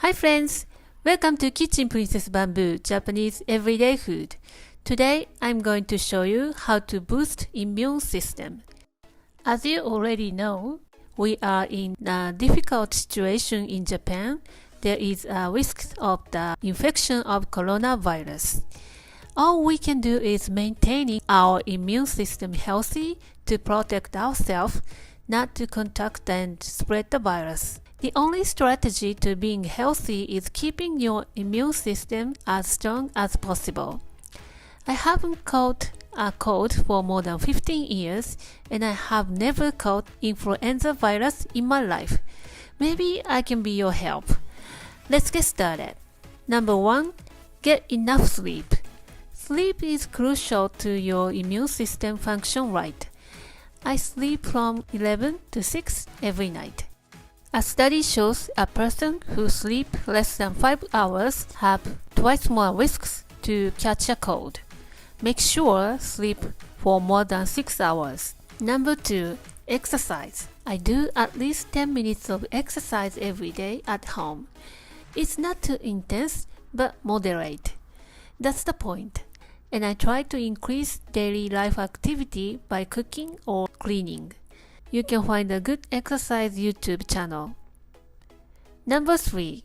Hi friends! Welcome to Kitchen Princess Bamboo Japanese Everyday Food. Today I'm going to show you how to boost immune system. As you already know, we are in a difficult situation in Japan. There is a risk of the infection of coronavirus. All we can do is maintaining our immune system healthy to protect ourselves, not to contact and spread the virus. The only strategy to being healthy is keeping your immune system as strong as possible. I haven't caught a cold for more than 15 years and I have never caught influenza virus in my life. Maybe I can be your help. Let's get started. Number 1. Get enough sleep. Sleep is crucial to your immune system function right. I sleep from 11 to 6 every night. A study shows a person who sleeps less than 5 hours have twice more risks to catch a cold. Make sure sleep for more than 6 hours. Number 2. Exercise. I do at least 10 minutes of exercise every day at home. It's not too intense, but moderate. That's the point. And I try to increase daily life activity by cooking or cleaning. You can find a good exercise YouTube channel. Number 3.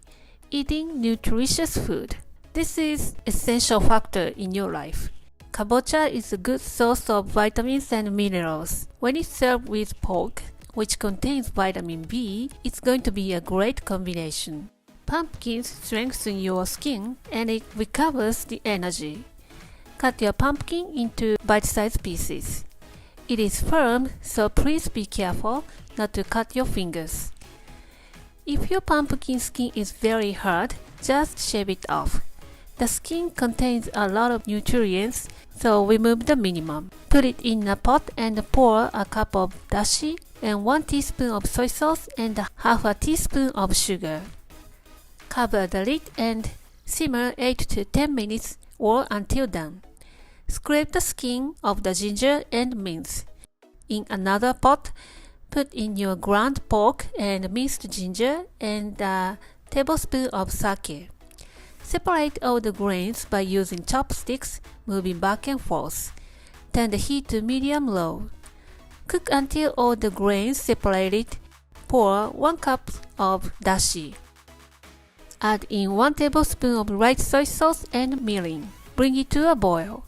Eating nutritious food. This is essential factor in your life. Kabocha is a good source of vitamins and minerals. When it's served with pork, which contains vitamin B, it's going to be a great combination. Pumpkins strengthen your skin and it recovers the energy. Cut your pumpkin into bite-sized pieces. It is firm, so please be careful not to cut your fingers. If your pumpkin skin is very hard, just shave it off. The skin contains a lot of nutrients, so remove the minimum. Put it in a pot and pour a cup of dashi and 1 teaspoon of soy sauce and half a teaspoon of sugar. Cover the lid and simmer 8 to 10 minutes or until done. Scrape the skin of the ginger and mince. In another pot, put in your ground pork and minced ginger and a tablespoon of sake. Separate all the grains by using chopsticks, moving back and forth. Turn the heat to medium-low. Cook until all the grains separated. Pour 1 cup of dashi. Add in 1 tablespoon of light soy sauce and mirin. Bring it to a boil.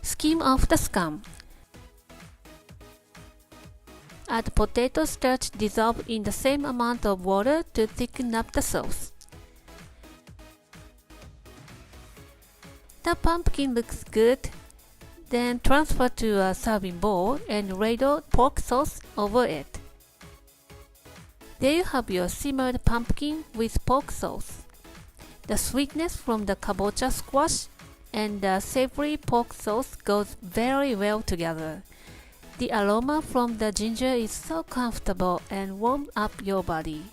Skim off the scum. Add potato starch dissolved in the same amount of water to thicken up the sauce. The pumpkin looks good. Then transfer to a serving bowl and ladle pork sauce over it. There you have your simmered pumpkin with pork sauce. The sweetness from the kabocha squash and the savory pork sauce goes very well together. The aroma from the ginger is so comfortable and warms up your body.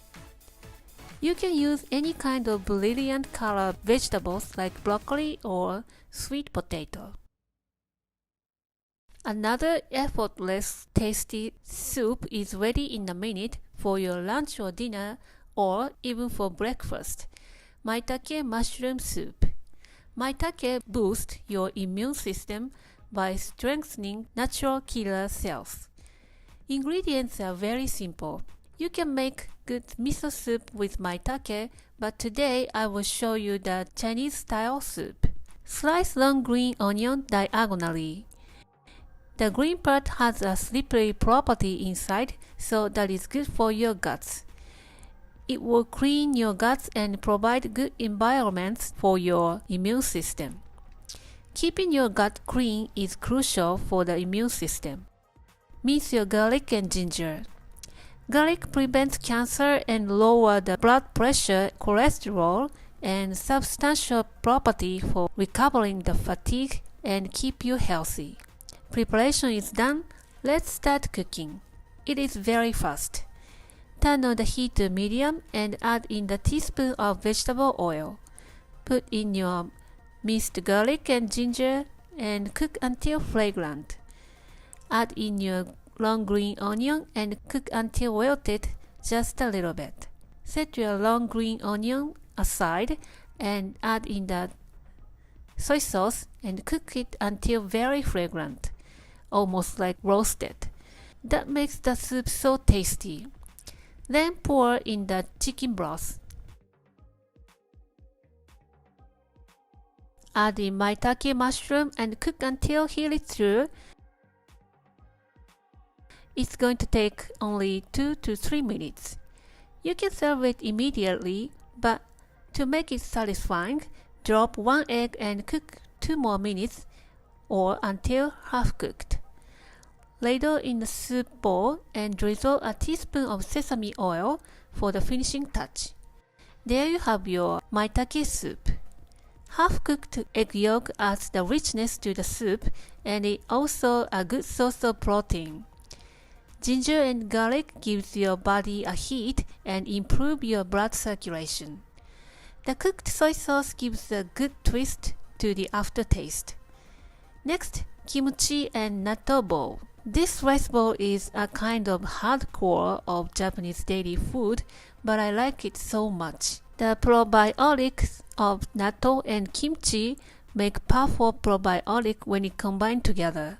You can use any kind of brilliant color vegetables like broccoli or sweet potato. Another effortless tasty soup is ready in a minute for your lunch or dinner or even for breakfast. Maitake mushroom soup. Maitake boosts your immune system by strengthening natural killer cells. Ingredients are very simple. You can make good miso soup with maitake, but today I will show you the Chinese-style soup. Slice long green onion diagonally. The green part has a slippery property inside, so that is good for your guts. It will clean your guts and provide good environments for your immune system. Keeping your gut clean is crucial for the immune system. Mince your garlic and ginger. Garlic prevents cancer and lower the blood pressure, cholesterol, and substantial property for recovering the fatigue and keep you healthy. Preparation is done. Let's start cooking. It is very fast. Turn on the heat to medium and add in the teaspoon of vegetable oil. Put in your minced garlic and ginger and cook until fragrant. Add in your long green onion and cook until wilted just a little bit. Set your long green onion aside and add in the soy sauce and cook it until very fragrant, almost like roasted. That makes the soup so tasty. Then pour in the chicken broth. Add in maitake mushroom and cook until heated through. It's going to take only 2 to 3 minutes. You can serve it immediately, but to make it satisfying, drop 1 egg and cook 2 more minutes or until half cooked. Ladle in the soup bowl and drizzle a teaspoon of sesame oil for the finishing touch. There you have your maitake soup. Half-cooked egg yolk adds the richness to the soup and is also a good source of protein. Ginger and garlic gives your body a heat and improve your blood circulation. The cooked soy sauce gives a good twist to the aftertaste. Next, kimchi and natto bowl. This rice bowl is a kind of hardcore of Japanese daily food, but I like it so much. The probiotics of natto and kimchi make powerful probiotic when it combined together.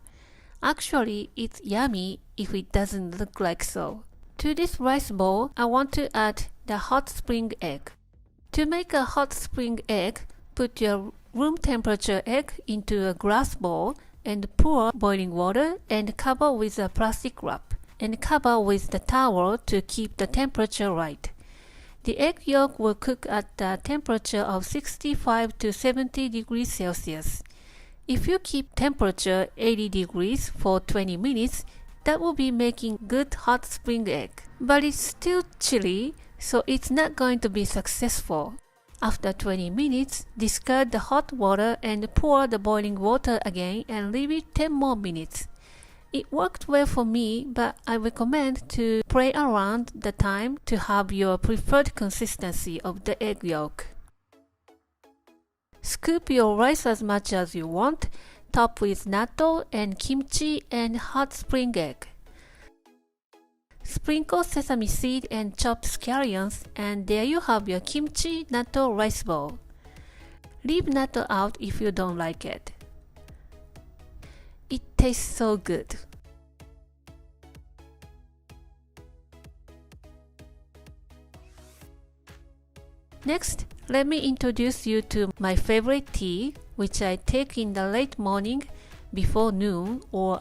Actually, it's yummy if it doesn't look like so. To this rice bowl, I want to add the hot spring egg. To make a hot spring egg, put your room temperature egg into a glass bowl and pour boiling water and cover with a plastic wrap and cover with the towel to keep the temperature right. The egg yolk will cook at the temperature of 65 to 70 degrees Celsius. If you keep temperature 80 degrees for 20 minutes, that will be making good hot spring egg. But it's still chilly, so it's not going to be successful. After 20 minutes, discard the hot water and pour the boiling water again and leave it 10 more minutes. It worked well for me, but I recommend to play around the time to have your preferred consistency of the egg yolk. Scoop your rice as much as you want, top with natto and kimchi and hot spring egg. Sprinkle sesame seed and chopped scallions, and there you have your kimchi natto rice bowl. Leave natto out if you don't like it. It tastes so good. Next, let me introduce you to my favorite tea, which I take in the late morning before noon or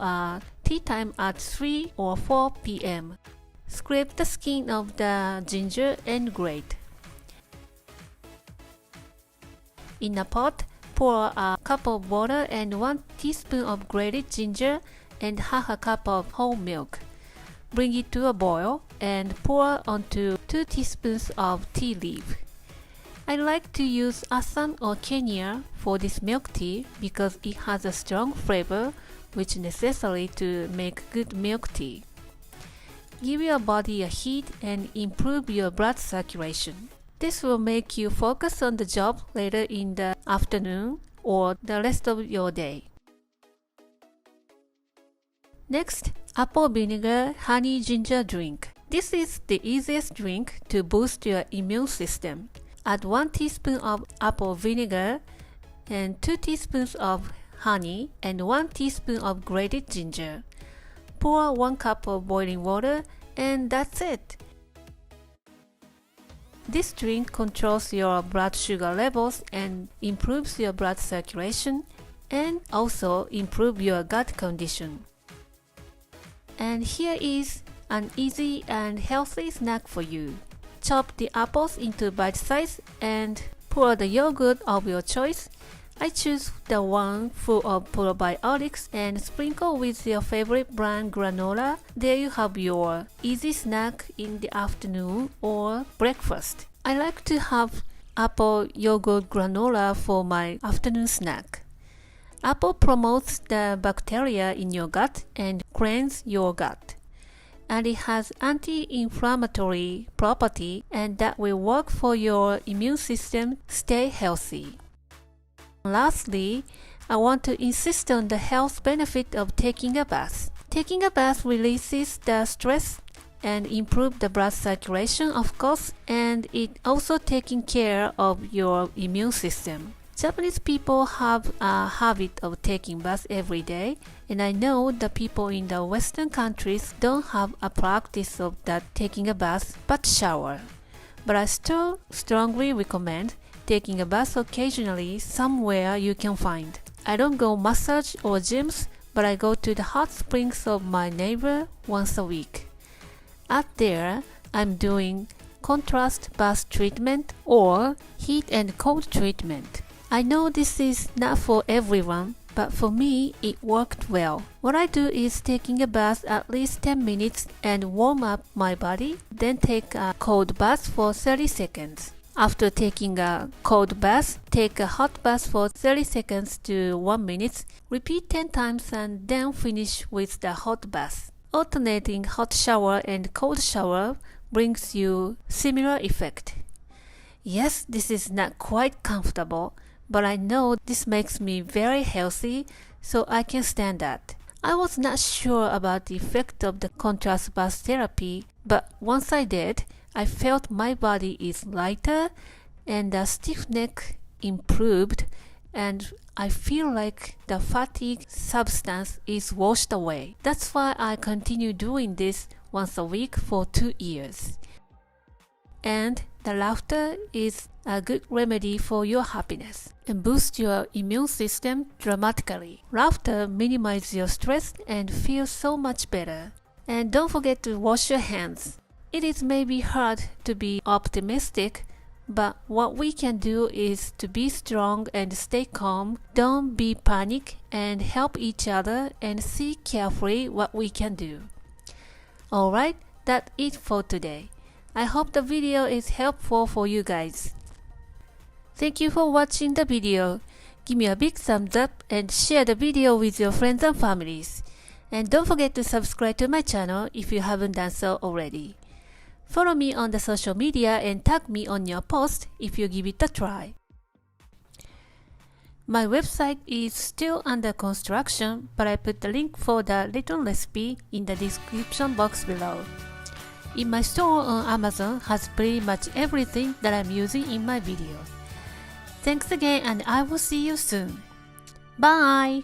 tea time at 3 or 4 p.m. Scrape the skin of the ginger and grate. In a pot, pour a cup of water and 1 teaspoon of grated ginger and half a cup of whole milk. Bring it to a boil and pour onto 2 teaspoons of tea leaf. I like to use Assam or Kenya for this milk tea because it has a strong flavor which is necessary to make good milk tea. Give your body a heat and improve your blood circulation. This will make you focus on the job later in the afternoon or the rest of your day. Next, apple vinegar honey ginger drink. This is the easiest drink to boost your immune system. Add 1 teaspoon of apple vinegar and 2 teaspoons of honey and 1 teaspoon of grated ginger. Pour 1 cup of boiling water and that's it. This drink controls your blood sugar levels and improves your blood circulation and also improve your gut condition. And here is an easy and healthy snack for you. Chop the apples into bite size and pour the yogurt of your choice. I choose the one full of probiotics and sprinkle with your favorite brand granola. There you have your easy snack in the afternoon or breakfast. I like to have apple yogurt granola for my afternoon snack. Apple promotes the bacteria in your gut and cleanses your gut. And it has anti-inflammatory property and that will work for your immune system stay healthy. Lastly, I want to insist on the health benefit of taking a bath. Taking a bath releases the stress and improve the blood circulation, of course, and it also taking care of your immune system. Japanese people have a habit of taking baths every day, and I know the people in the Western countries don't have a practice of that taking a bath but shower. But I still strongly recommend taking a bath occasionally somewhere you can find. I don't go massage or gyms, but I go to the hot springs of my neighbor once a week. Out there, I'm doing contrast bath treatment or heat and cold treatment. I know this is not for everyone, but for me it worked well. What I do is taking a bath at least 10 minutes and warm up my body, then take a cold bath for 30 seconds. After taking a cold bath, take a hot bath for 30 seconds to 1 minute, repeat 10 times and then finish with the hot bath. Alternating hot shower and cold shower brings you similar effect. Yes, this is not quite comfortable, but I know this makes me very healthy, so I can stand that. I was not sure about the effect of the contrast bath therapy, but once I did, I felt my body is lighter and the stiff neck improved, and I feel like the fatigue substance is washed away. That's why I continue doing this once a week for 2 years. And the laughter is a good remedy for your happiness and boosts your immune system dramatically. Laughter minimizes your stress and feels so much better. And don't forget to wash your hands. It is maybe hard to be optimistic, but what we can do is to be strong and stay calm. Don't be panic and help each other and see carefully what we can do. Alright, that's it for today. I hope the video is helpful for you guys. Thank you for watching the video. Give me a big thumbs up and share the video with your friends and families. And don't forget to subscribe to my channel if you haven't done so already. Follow me on the social media and tag me on your post if you give it a try. My website is still under construction, but I put the link for the written recipe in the description box below. In my store on Amazon has pretty much everything that I'm using in my video. Thanks again, and I will see you soon. Bye!